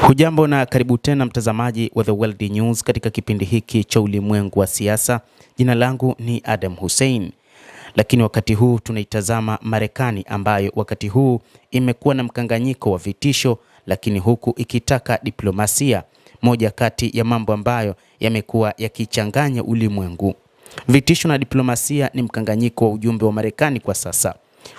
Hujambo na karibu tena mtazamaji wa The World News katika kipindi hiki cha ulimwengu wa siasa. Jina langu ni Adam Hussein. Lakini wakati huu tunaitazama Marekani ambayo wakati huu imekuwa na mkanganyiko wa vitisho, lakini huku ikitaka diplomasia, moja kati ya mambo ambayo yamekuwa yakichanganya ulimwengu. Vitisho na diplomasia ni mkanganyiko wa ujumbe wa Marekani kwa sasa.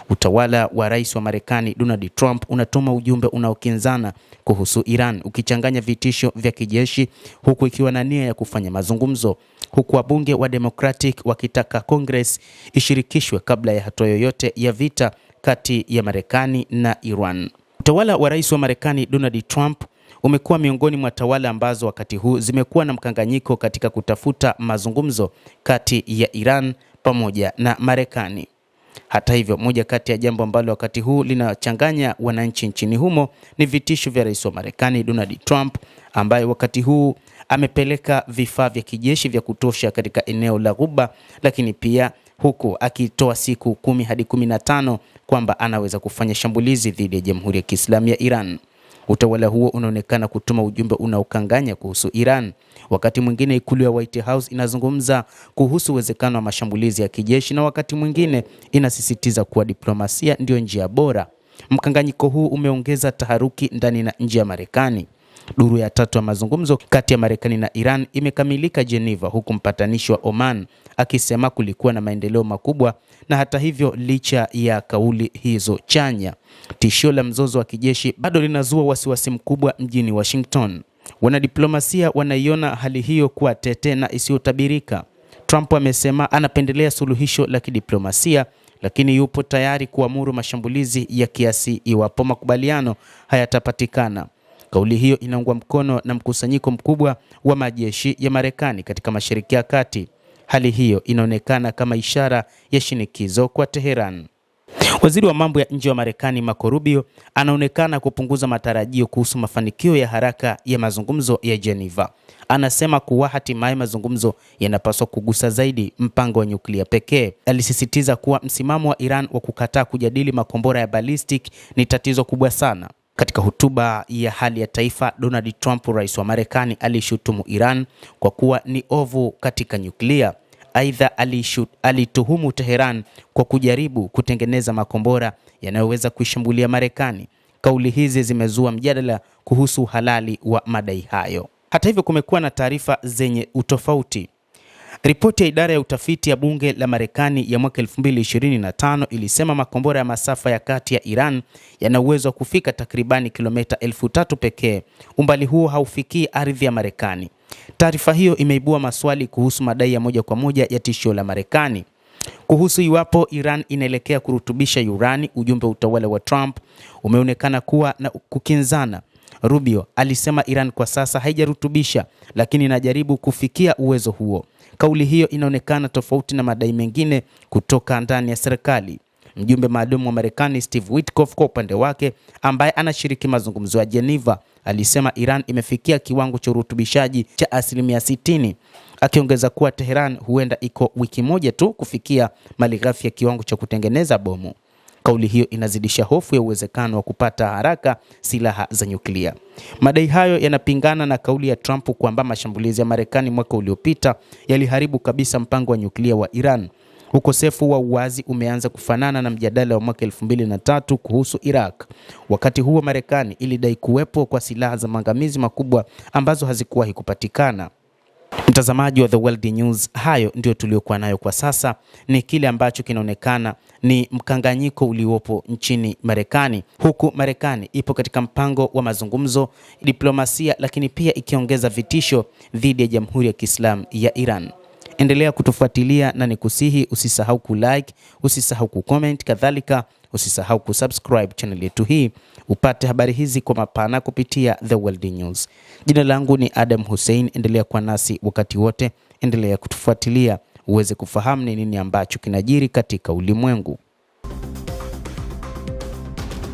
Utawala wa rais wa Marekani Donald Trump unatuma ujumbe unaokinzana kuhusu Iran, ukichanganya vitisho vya kijeshi huku ikiwa na nia ya kufanya mazungumzo, huku wabunge wa Democratic wakitaka Congress ishirikishwe kabla ya hatua yoyote ya vita kati ya Marekani na Iran. Utawala wa rais wa Marekani Donald Trump umekuwa miongoni mwa tawala ambazo wakati huu zimekuwa na mkanganyiko katika kutafuta mazungumzo kati ya Iran pamoja na Marekani. Hata hivyo, moja kati ya jambo ambalo wakati huu linachanganya wananchi nchini humo ni vitisho vya rais wa Marekani Donald Trump, ambaye wakati huu amepeleka vifaa vya kijeshi vya kutosha katika eneo la Ghuba, lakini pia huku akitoa siku 10 hadi 15 kwamba anaweza kufanya shambulizi dhidi ya Jamhuri ya Kiislamu ya Iran. Utawala huo unaonekana kutuma ujumbe unaokanganya kuhusu Iran. Wakati mwingine ikulu ya White House inazungumza kuhusu uwezekano wa mashambulizi ya kijeshi, na wakati mwingine inasisitiza kuwa diplomasia ndio njia bora. Mkanganyiko huu umeongeza taharuki ndani na nje ya Marekani. Duru ya tatu ya mazungumzo kati ya Marekani na Iran imekamilika Geneva, huku mpatanishi wa Oman akisema kulikuwa na maendeleo makubwa. Na hata hivyo, licha ya kauli hizo chanya, tishio la mzozo wa kijeshi bado linazua wasiwasi mkubwa mjini Washington. Wanadiplomasia wanaiona hali hiyo kuwa tete na isiyotabirika. Trump amesema anapendelea suluhisho la kidiplomasia, lakini yupo tayari kuamuru mashambulizi ya kiasi iwapo makubaliano hayatapatikana. Kauli hiyo inaungwa mkono na mkusanyiko mkubwa wa majeshi ya Marekani katika Mashariki ya Kati. Hali hiyo inaonekana kama ishara ya shinikizo kwa Teheran. Waziri wa mambo ya nje wa Marekani Marco Rubio anaonekana kupunguza matarajio kuhusu mafanikio ya haraka ya mazungumzo ya Geneva. Anasema kuwa hatimaye mazungumzo yanapaswa kugusa zaidi mpango wa nyuklia pekee. Alisisitiza kuwa msimamo wa Iran wa kukataa kujadili makombora ya ballistic ni tatizo kubwa sana. Katika hotuba ya hali ya taifa, Donald Trump, rais wa Marekani, alishutumu Iran kwa kuwa ni ovu katika nyuklia. Aidha, alituhumu Teheran kwa kujaribu kutengeneza makombora yanayoweza kuishambulia Marekani. Kauli hizi zimezua mjadala kuhusu uhalali wa madai hayo. Hata hivyo, kumekuwa na taarifa zenye utofauti. Ripoti ya idara ya utafiti ya bunge la Marekani ya mwaka 2025 ilisema makombora ya masafa ya kati ya Iran yana uwezo wa kufika takribani kilomita 3000 pekee. Umbali huo haufikii ardhi ya Marekani. Taarifa hiyo imeibua maswali kuhusu madai ya moja kwa moja ya tishio la Marekani. Kuhusu iwapo Iran inaelekea kurutubisha urani, ujumbe wa utawala wa Trump umeonekana kuwa na kukinzana. Rubio alisema Iran kwa sasa haijarutubisha, lakini inajaribu kufikia uwezo huo. Kauli hiyo inaonekana tofauti na madai mengine kutoka ndani ya serikali. Mjumbe maalum wa Marekani Steve Witkoff kwa upande wake, ambaye anashiriki mazungumzo ya Geneva, alisema Iran imefikia kiwango cha urutubishaji cha 60%, akiongeza kuwa Tehran huenda iko wiki moja tu kufikia malighafi ya kiwango cha kutengeneza bomu. Kauli hiyo inazidisha hofu ya uwezekano wa kupata haraka silaha za nyuklia. Madai hayo yanapingana na kauli ya Trump kwamba mashambulizi ya Marekani mwaka uliopita yaliharibu kabisa mpango wa nyuklia wa Iran. Ukosefu wa uwazi umeanza kufanana na mjadala wa mwaka 2003 kuhusu Iraq. Wakati huo Marekani ilidai kuwepo kwa silaha za maangamizi makubwa ambazo hazikuwahi kupatikana. Mtazamaji wa The World News, hayo ndio tuliokuwa nayo kwa sasa. Ni kile ambacho kinaonekana ni mkanganyiko uliopo nchini Marekani, huku Marekani ipo katika mpango wa mazungumzo, diplomasia, lakini pia ikiongeza vitisho dhidi ya Jamhuri ya Kiislamu ya Iran. Endelea kutufuatilia na nikusihi usisahau kulike, usisahau kucomment, kadhalika usisahau kusubscribe channel yetu hii upate habari hizi kwa mapana kupitia The World News. Jina langu ni Adam Hussein. Endelea kuwa nasi wakati wote, endelea kutufuatilia uweze kufahamu ni nini ambacho kinajiri katika ulimwengu.